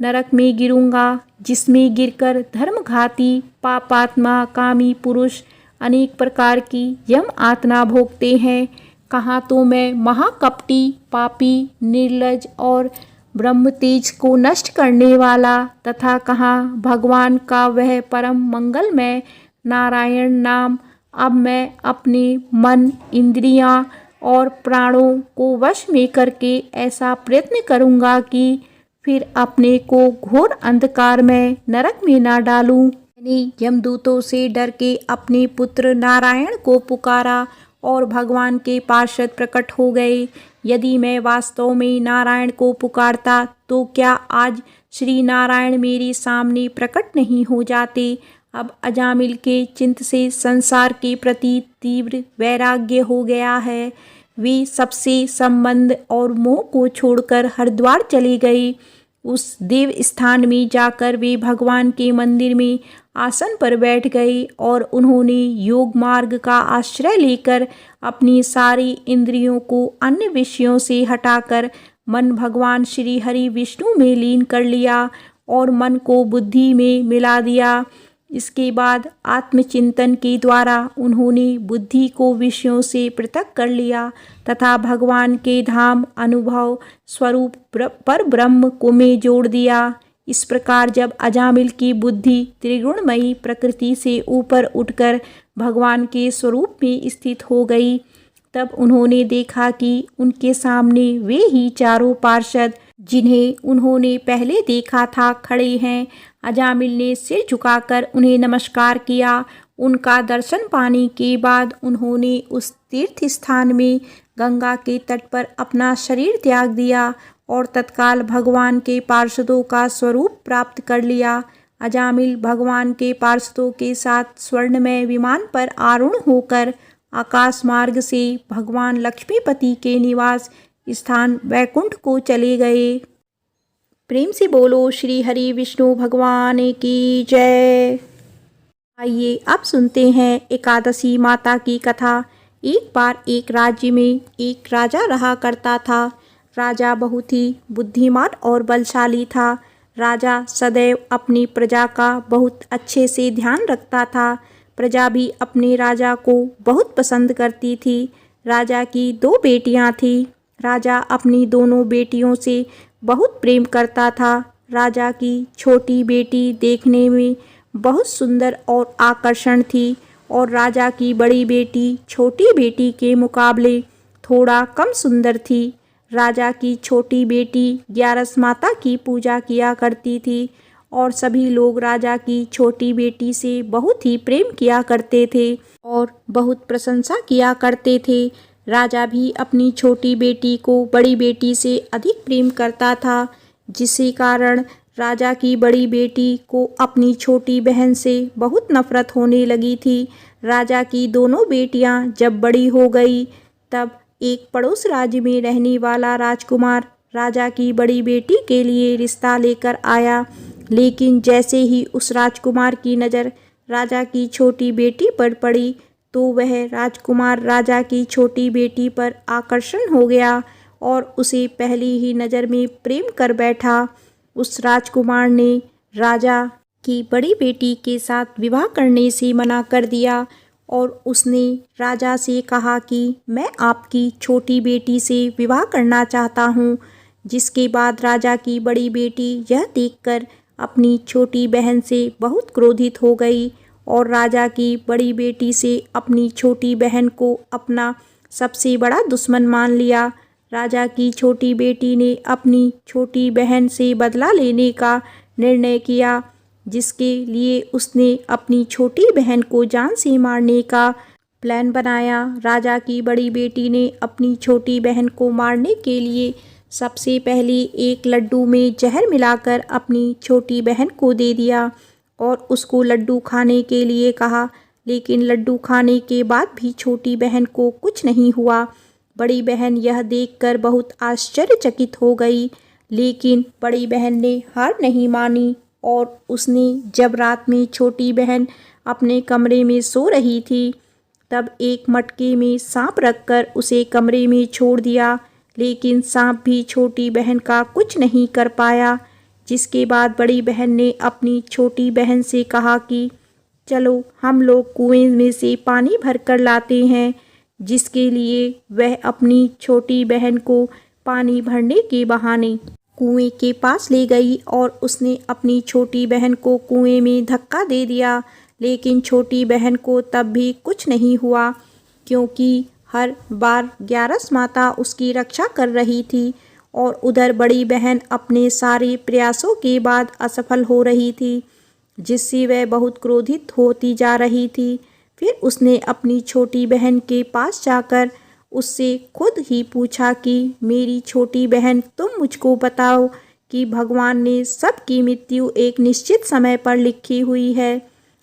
नरक में गिरूंगा, जिसमें गिरकर धर्मघाती, पापात्मा, कामी पुरुष अनेक प्रकार की यम यातना भोगते हैं। कहाँ तो मैं महाकपटी, पापी, निर्लज और ब्रह्म तेज को नष्ट करने वाला, तथा कहाँ भगवान का वह परम मंगलमय नारायण नाम। अब मैं अपने मन, इंद्रियां और प्राणों को वश में करके ऐसा प्रयत्न करूंगा कि फिर अपने को घोर अंधकार में नरक में ना डालूं। मैंने यमदूतों से डर के अपने पुत्र नारायण को पुकारा और भगवान के पार्षद प्रकट हो गए। यदि मैं वास्तव में नारायण को पुकारता तो क्या आज श्री नारायण मेरे सामने प्रकट नहीं हो जाते। अब अजामिल के चित्त से संसार के प्रति तीव्र वैराग्य हो गया है। वे सबसे संबंध और मोह को छोड़कर हरिद्वार चले गए। उस देव स्थान में जाकर वे भगवान के मंदिर में आसन पर बैठ गए और उन्होंने योग मार्ग का आश्रय लेकर अपनी सारी इंद्रियों को अन्य विषयों से हटाकर मन भगवान श्री हरि विष्णु में लीन कर लिया और मन को बुद्धि में मिला दिया। इसके बाद आत्मचिंतन के द्वारा उन्होंने बुद्धि को विषयों से पृथक कर लिया तथा भगवान के धाम अनुभव स्वरूप पर ब्रह्म को में जोड़ दिया। इस प्रकार जब अजामिल की बुद्धि त्रिगुणमयी प्रकृति से ऊपर उठकर भगवान के स्वरूप में स्थित हो गई, तब उन्होंने देखा कि उनके सामने वे ही चारों पार्षद जिन्हें उन्होंने पहले देखा था खड़े हैं। अजामिल ने सिर झुकाकर उन्हें नमस्कार किया। उनका दर्शन पाने के बाद उन्होंने उस तीर्थ स्थान में गंगा के तट पर अपना शरीर त्याग दिया और तत्काल भगवान के पार्षदों का स्वरूप प्राप्त कर लिया। अजामिल भगवान के पार्षदों के साथ स्वर्णमय विमान पर आरूढ़ होकर आकाश मार्ग से भगवान लक्ष्मीपति के निवास स्थान वैकुंठ को चले गए। प्रेम से बोलो श्री हरि विष्णु भगवान की जय। आइए अब सुनते हैं एकादशी माता की कथा। एक बार एक राज्य में एक राजा रहा करता था। राजा बहुत ही बुद्धिमान और बलशाली था। राजा सदैव अपनी प्रजा का बहुत अच्छे से ध्यान रखता था। प्रजा भी अपने राजा को बहुत पसंद करती थी। राजा की 2 बेटियां थीं। राजा अपनी दोनों बेटियों से बहुत प्रेम करता था। राजा की छोटी बेटी देखने में बहुत सुंदर और आकर्षण थी और राजा की बड़ी बेटी छोटी बेटी के मुकाबले थोड़ा कम सुंदर थी। राजा की छोटी बेटी ग्यारस माता की पूजा किया करती थी और सभी लोग राजा की छोटी बेटी से बहुत ही प्रेम किया करते थे और बहुत प्रशंसा किया करते थे। राजा भी अपनी छोटी बेटी को बड़ी बेटी से अधिक प्रेम करता था, जिसके कारण राजा की बड़ी बेटी को अपनी छोटी बहन से बहुत नफरत होने लगी थी। राजा की दोनों बेटियां जब बड़ी हो गई, तब एक पड़ोस राज्य में रहने वाला राजकुमार राजा की बड़ी बेटी के लिए रिश्ता लेकर आया। लेकिन जैसे ही उस राजकुमार की नज़र राजा की छोटी बेटी पर पड़ी, तो वह राजकुमार राजा की छोटी बेटी पर आकर्षण हो गया और उसे पहली ही नज़र में प्रेम कर बैठा। उस राजकुमार ने राजा की बड़ी बेटी के साथ विवाह करने से मना कर दिया और उसने राजा से कहा कि मैं आपकी छोटी बेटी से विवाह करना चाहता हूँ। जिसके बाद राजा की बड़ी बेटी यह देखकर अपनी छोटी बहन से बहुत क्रोधित हो गई और राजा की बड़ी बेटी से अपनी छोटी बहन को अपना सबसे बड़ा दुश्मन मान लिया। राजा की छोटी बेटी ने अपनी छोटी बहन से बदला लेने का निर्णय किया, जिसके लिए उसने अपनी छोटी बहन को जान से मारने का प्लान बनाया। राजा की बड़ी बेटी ने अपनी छोटी बहन को मारने के लिए सबसे पहले एक लड्डू में जहर मिलाकर अपनी छोटी बहन को दे दिया और उसको लड्डू खाने के लिए कहा। लेकिन लड्डू खाने के बाद भी छोटी बहन को कुछ नहीं हुआ। बड़ी बहन यह देखकर बहुत आश्चर्यचकित हो गई, लेकिन बड़ी बहन ने हार नहीं मानी और उसने जब रात में छोटी बहन अपने कमरे में सो रही थी, तब एक मटके में सांप रखकर उसे कमरे में छोड़ दिया। लेकिन सांप भी छोटी बहन का कुछ नहीं कर पाया। जिसके बाद बड़ी बहन ने अपनी छोटी बहन से कहा कि चलो हम लोग कुएं में से पानी भरकर लाते हैं, जिसके लिए वह अपनी छोटी बहन को पानी भरने के बहाने कुएं के पास ले गई और उसने अपनी छोटी बहन को कुएं में धक्का दे दिया। लेकिन छोटी बहन को तब भी कुछ नहीं हुआ, क्योंकि हर बार ग्यारस माता उसकी रक्षा कर रही थी और उधर बड़ी बहन अपने सारे प्रयासों के बाद असफल हो रही थी, जिससे वह बहुत क्रोधित होती जा रही थी। फिर उसने अपनी छोटी बहन के पास जाकर उससे खुद ही पूछा कि मेरी छोटी बहन, तुम मुझको बताओ कि भगवान ने सबकी मृत्यु एक निश्चित समय पर लिखी हुई है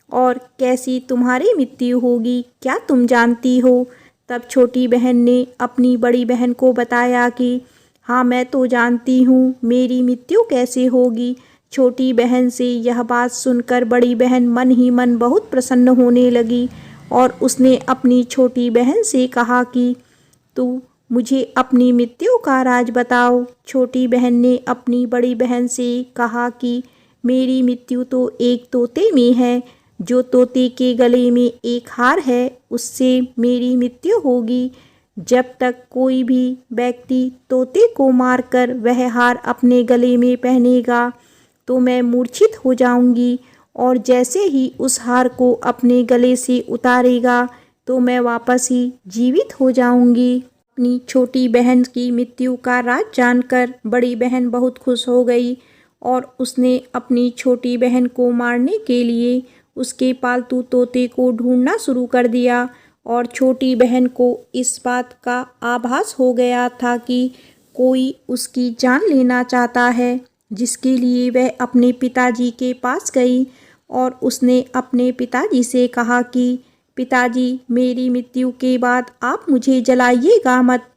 और कैसी तुम्हारी मृत्यु होगी, क्या तुम जानती हो? तब छोटी बहन ने अपनी बड़ी बहन को बताया कि हाँ, मैं तो जानती हूँ मेरी मृत्यु कैसे होगी। छोटी बहन से यह बात सुनकर बड़ी बहन मन ही मन बहुत प्रसन्न होने लगी और उसने अपनी छोटी बहन से कहा कि तू मुझे अपनी मृत्यु का राज बताओ। छोटी बहन ने अपनी बड़ी बहन से कहा कि मेरी मृत्यु तो एक तोते में है। जो तोते के गले में एक हार है उससे मेरी मृत्यु होगी। जब तक कोई भी व्यक्ति तोते को मारकर वह हार अपने गले में पहनेगा तो मैं मूर्छित हो जाऊंगी, और जैसे ही उस हार को अपने गले से उतारेगा तो मैं वापस ही जीवित हो जाऊंगी। अपनी छोटी बहन की मृत्यु का राज जानकर बड़ी बहन बहुत खुश हो गई और उसने अपनी छोटी बहन को मारने के लिए उसके पालतू तोते को ढूंढना शुरू कर दिया। और छोटी बहन को इस बात का आभास हो गया था कि कोई उसकी जान लेना चाहता है, जिसके लिए वह अपने पिताजी के पास गई और उसने अपने पिताजी से कहा कि पिताजी, मेरी मृत्यु के बाद आप मुझे जलाइएगा मत,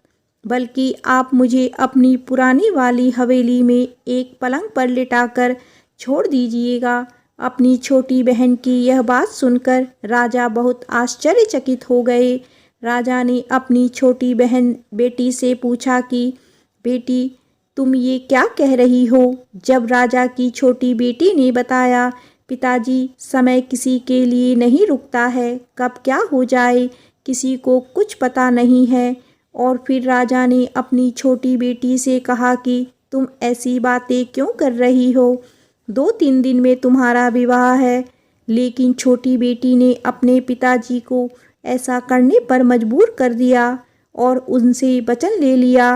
बल्कि आप मुझे अपनी पुरानी वाली हवेली में एक पलंग पर लिटाकर छोड़ दीजिएगा। अपनी छोटी बहन की यह बात सुनकर राजा बहुत आश्चर्यचकित हो गए। राजा ने अपनी छोटी बहन बेटी से पूछा कि बेटी, तुम ये क्या कह रही हो? जब राजा की छोटी बेटी ने बताया, पिताजी, समय किसी के लिए नहीं रुकता है, कब क्या हो जाए किसी को कुछ पता नहीं है। और फिर राजा ने अपनी छोटी बेटी से कहा कि तुम ऐसी बातें क्यों कर रही हो? 2-3 दिन में तुम्हारा विवाह है। लेकिन छोटी बेटी ने अपने पिताजी को ऐसा करने पर मजबूर कर दिया और उनसे वचन ले लिया।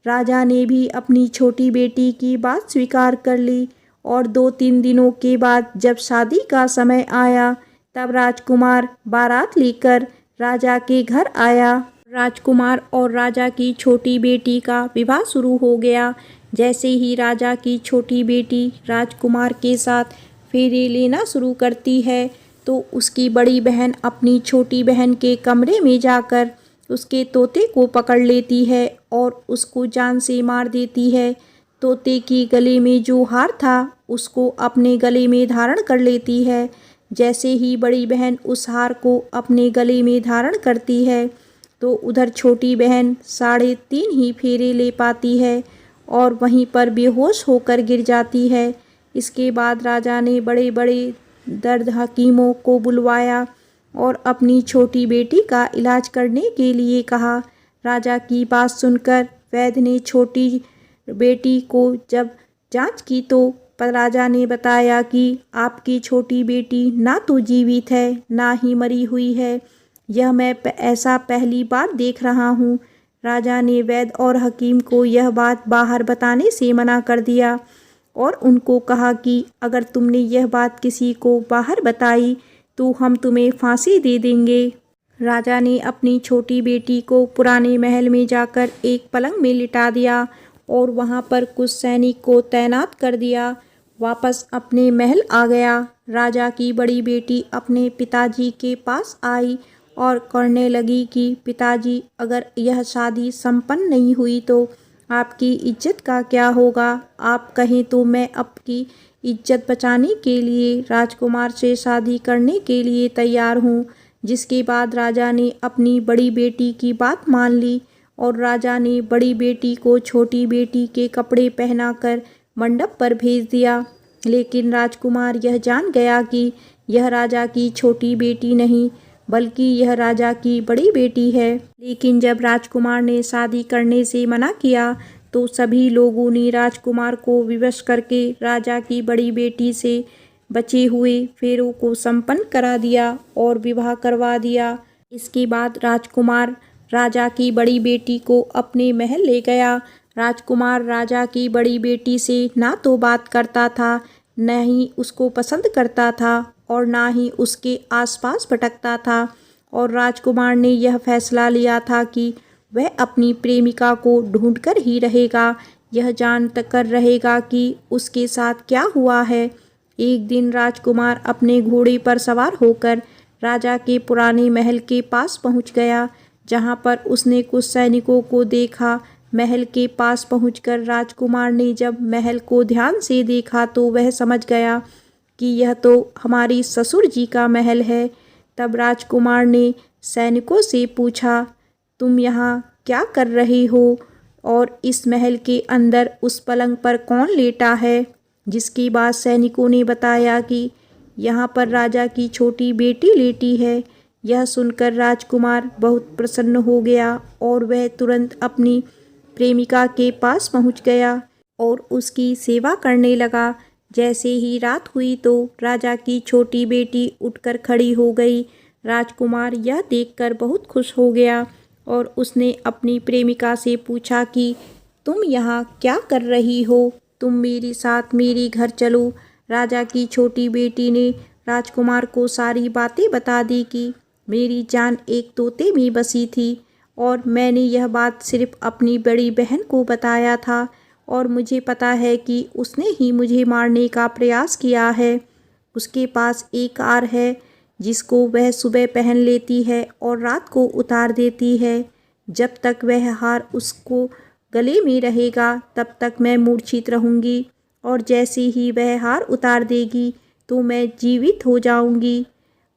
राजा ने भी अपनी छोटी बेटी की बात स्वीकार कर ली और 2-3 दिनों के बाद जब शादी का समय आया तब राजकुमार बारात लेकर राजा के घर आया। राजकुमार और राजा की छोटी बेटी का विवाह शुरू हो गया। जैसे ही राजा की छोटी बेटी राजकुमार के साथ फेरे लेना शुरू करती है तो उसकी बड़ी बहन अपनी छोटी बहन के कमरे में जाकर उसके तोते को पकड़ लेती है और उसको जान से मार देती है। तोते के गले में जो हार था उसको अपने गले में धारण कर लेती है। जैसे ही बड़ी बहन उस हार को अपने गले में धारण करती है तो उधर छोटी बहन 3.5 ही फेरे ले पाती है और वहीं पर बेहोश होकर गिर जाती है। इसके बाद राजा ने बड़े बड़े दर्द हकीमों को बुलवाया और अपनी छोटी बेटी का इलाज करने के लिए कहा। राजा की बात सुनकर वैद्य ने छोटी बेटी को जब जांच की तो राजा ने बताया कि आपकी छोटी बेटी ना तो जीवित है ना ही मरी हुई है। यह मैं ऐसा पहली बार देख रहा हूँ। राजा ने वैद्य और हकीम को यह बात बाहर बताने से मना कर दिया और उनको कहा कि अगर तुमने यह बात किसी को बाहर बताई तो हम तुम्हें फांसी दे देंगे। राजा ने अपनी छोटी बेटी को पुराने महल में जाकर एक पलंग में लिटा दिया और वहाँ पर कुछ सैनिक को तैनात कर दिया। वापस अपने महल आ गया। राजा की बड़ी बेटी अपने पिताजी के पास आई और कहने लगी कि पिताजी, अगर यह शादी संपन्न नहीं हुई तो आपकी इज्जत का क्या होगा? आप कहें तो मैं आपकी इज्जत बचाने के लिए राजकुमार से शादी करने के लिए तैयार हूँ। जिसके बाद राजा ने अपनी बड़ी बेटी की बात मान ली और राजा ने बड़ी बेटी को छोटी बेटी के कपड़े पहनाकर मंडप पर भेज दिया। लेकिन राजकुमार यह जान गया कि यह राजा की छोटी बेटी नहीं बल्कि यह राजा की बड़ी बेटी है। लेकिन जब राजकुमार ने शादी करने से मना किया तो सभी लोगों ने राजकुमार को विवश करके राजा की बड़ी बेटी से बचे हुए फेरों को संपन्न करा दिया और विवाह करवा दिया। इसके बाद राजकुमार राजा की बड़ी बेटी को अपने महल ले गया। राजकुमार राजा की बड़ी बेटी से ना तो बात करता था, न ही उसको पसंद करता था और ना ही उसके आसपास भटकता था। और राजकुमार ने यह फैसला लिया था कि वह अपनी प्रेमिका को ढूंढकर ही रहेगा, यह जान कर रहेगा कि उसके साथ क्या हुआ है। एक दिन राजकुमार अपने घोड़े पर सवार होकर राजा के पुराने महल के पास पहुंच गया, जहां पर उसने कुछ सैनिकों को देखा। महल के पास पहुंचकर राजकुमार ने जब महल को ध्यान से देखा तो वह समझ गया कि यह तो हमारी ससुर जी का महल है। तब राजकुमार ने सैनिकों से पूछा, तुम यहाँ क्या कर रहे हो और इस महल के अंदर उस पलंग पर कौन लेटा है? जिसके बाद सैनिकों ने बताया कि यहाँ पर राजा की छोटी बेटी लेटी है। यह सुनकर राजकुमार बहुत प्रसन्न हो गया और वह तुरंत अपनी प्रेमिका के पास पहुँच गया और उसकी सेवा करने लगा। जैसे ही रात हुई तो राजा की छोटी बेटी उठकर खड़ी हो गई। राजकुमार यह देखकर बहुत खुश हो गया और उसने अपनी प्रेमिका से पूछा कि तुम यहाँ क्या कर रही हो? तुम मेरे साथ मेरे घर चलो। राजा की छोटी बेटी ने राजकुमार को सारी बातें बता दी कि मेरी जान एक तोते में बसी थी और मैंने यह बात सिर्फ अपनी बड़ी बहन को बताया था और मुझे पता है कि उसने ही मुझे मारने का प्रयास किया है। उसके पास एक हार है जिसको वह सुबह पहन लेती है और रात को उतार देती है। जब तक वह हार उसको गले में रहेगा तब तक मैं मूर्छित रहूँगी और जैसे ही वह हार उतार देगी तो मैं जीवित हो जाऊँगी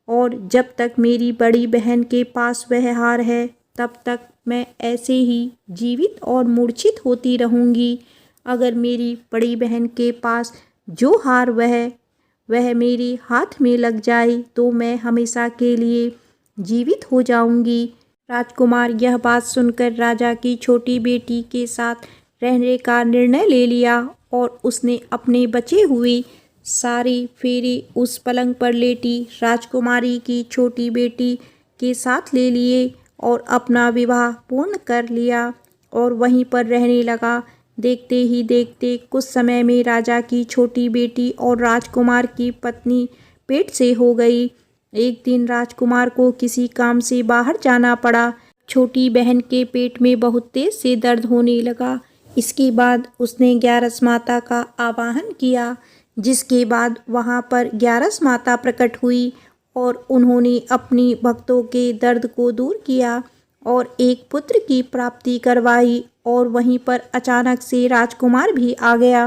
और जब तक मेरी बड़ी बहन के पास वह हार है तब तक मैं ऐसे ही जीवित और मूर्छित होती रहूँगी। अगर मेरी बड़ी बहन के पास जो हार वह मेरे हाथ में लग जाए तो मैं हमेशा के लिए जीवित हो जाऊंगी। राजकुमार यह बात सुनकर राजा की छोटी बेटी के साथ रहने का निर्णय ले लिया और उसने अपने बचे हुए सारे फेरे उस पलंग पर लेटी राजकुमारी की छोटी बेटी के साथ ले लिए और अपना विवाह पूर्ण कर लिया और वहीं पर रहने लगा। देखते ही देखते कुछ समय में राजा की छोटी बेटी और राजकुमार की पत्नी पेट से हो गई। एक दिन राजकुमार को किसी काम से बाहर जाना पड़ा। छोटी बहन के पेट में बहुत तेज से दर्द होने लगा। इसके बाद उसने ग्यारस माता का आवाहन किया, जिसके बाद वहां पर ग्यारस माता प्रकट हुई और उन्होंने अपनी भक्तों के दर्द को दूर किया और एक पुत्र की प्राप्ति करवाई। और वहीं पर अचानक से राजकुमार भी आ गया।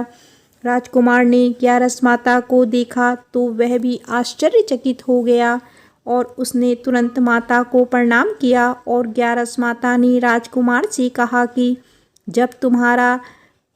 राजकुमार ने ग्यारस माता को देखा तो वह भी आश्चर्यचकित हो गया और उसने तुरंत माता को प्रणाम किया और ग्यारस माता ने राजकुमार से कहा कि जब तुम्हारा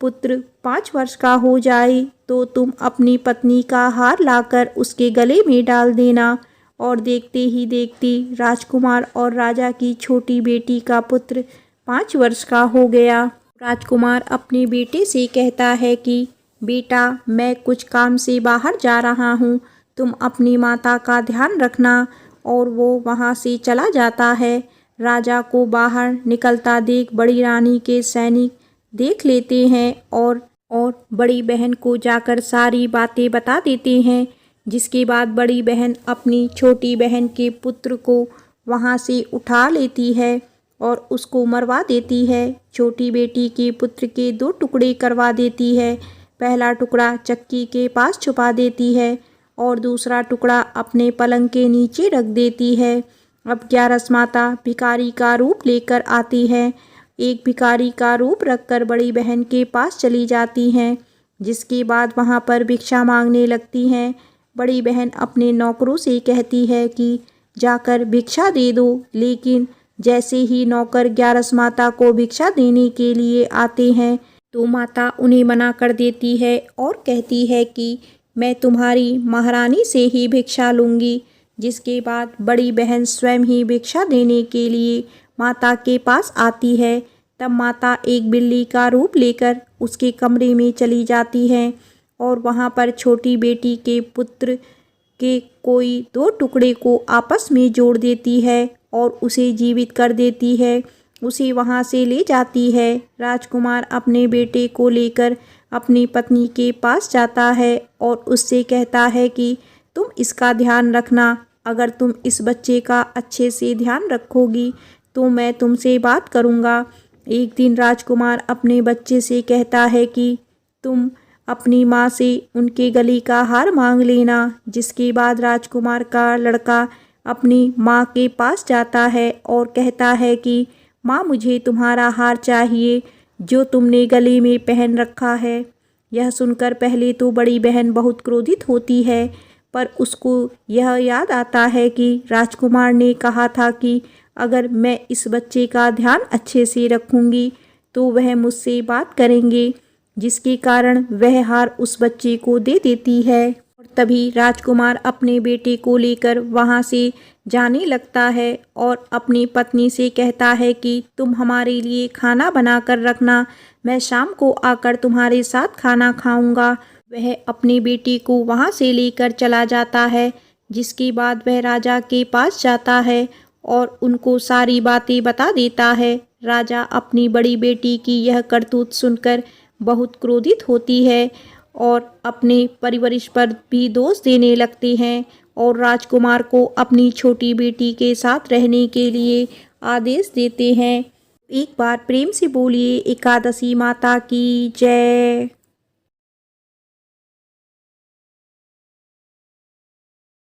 पुत्र 5 वर्ष का हो जाए तो तुम अपनी पत्नी का हार लाकर उसके गले में डाल देना। और देखते ही देखते राजकुमार और राजा की छोटी बेटी का पुत्र 5 वर्ष का हो गया। राजकुमार अपने बेटे से कहता है कि बेटा, मैं कुछ काम से बाहर जा रहा हूँ, तुम अपनी माता का ध्यान रखना। और वो वहाँ से चला जाता है। राजा को बाहर निकलता देख बड़ी रानी के सैनिक देख लेते हैं और बड़ी बहन को जाकर सारी बातें बता देते हैं। जिसके बाद बड़ी बहन अपनी छोटी बहन के पुत्र को वहाँ से उठा लेती है और उसको मरवा देती है। छोटी बेटी के पुत्र के 2 टुकड़े करवा देती है। पहला टुकड़ा चक्की के पास छुपा देती है और दूसरा टुकड़ा अपने पलंग के नीचे रख देती है। अब ग्यारस माता भिखारी का रूप लेकर आती है। एक भिखारी का रूप रखकर बड़ी बहन के पास चली जाती हैं। जिसके बाद वहाँ पर भिक्षा मांगने लगती हैं। बड़ी बहन अपने नौकरों से कहती है कि जाकर भिक्षा दे दो, लेकिन जैसे ही नौकर ग्यारस माता को भिक्षा देने के लिए आते हैं तो माता उन्हें मना कर देती है और कहती है कि मैं तुम्हारी महारानी से ही भिक्षा लूँगी। जिसके बाद बड़ी बहन स्वयं ही भिक्षा देने के लिए माता के पास आती है। तब माता एक बिल्ली का रूप लेकर उसके कमरे में चली जाती है और वहाँ पर छोटी बेटी के पुत्र के कोई 2 टुकड़े को आपस में जोड़ देती है और उसे जीवित कर देती है। उसे वहाँ से ले जाती है। राजकुमार अपने बेटे को लेकर अपनी पत्नी के पास जाता है और उससे कहता है कि तुम इसका ध्यान रखना। अगर तुम इस बच्चे का अच्छे से ध्यान रखोगी तो मैं तुमसे बात करूँगा। एक दिन राजकुमार अपने बच्चे से कहता है कि तुम अपनी माँ से उनके गले का हार मांग लेना। जिसके बाद राजकुमार का लड़का अपनी माँ के पास जाता है और कहता है कि माँ, मुझे तुम्हारा हार चाहिए। जो तुमने गले में पहन रखा है। यह सुनकर पहले तो बड़ी बहन बहुत क्रोधित होती है, पर उसको यह याद आता है कि राजकुमार ने कहा था कि अगर मैं इस बच्चे का ध्यान अच्छे से रखूंगी तो वह मुझसे बात करेंगे, जिसके कारण वह हार उस बच्चे को दे देती है। और तभी राजकुमार अपने बेटे को लेकर वहाँ से जाने लगता है और अपनी पत्नी से कहता है कि तुम हमारे लिए खाना बना कर रखना, मैं शाम को आकर तुम्हारे साथ खाना खाऊंगा। वह अपने बेटे को वहाँ से लेकर चला जाता है, जिसके बाद वह राजा के पास जाता है और उनको सारी बातें बता देता है। राजा अपनी बड़ी बेटी की यह करतूत सुनकर बहुत क्रोधित होती है और अपने परिवरिश पर भी दोष देने लगते हैं और राजकुमार को अपनी छोटी बेटी के साथ रहने के लिए आदेश देते हैं। एक बार प्रेम से बोलिए एकादशी माता की जय।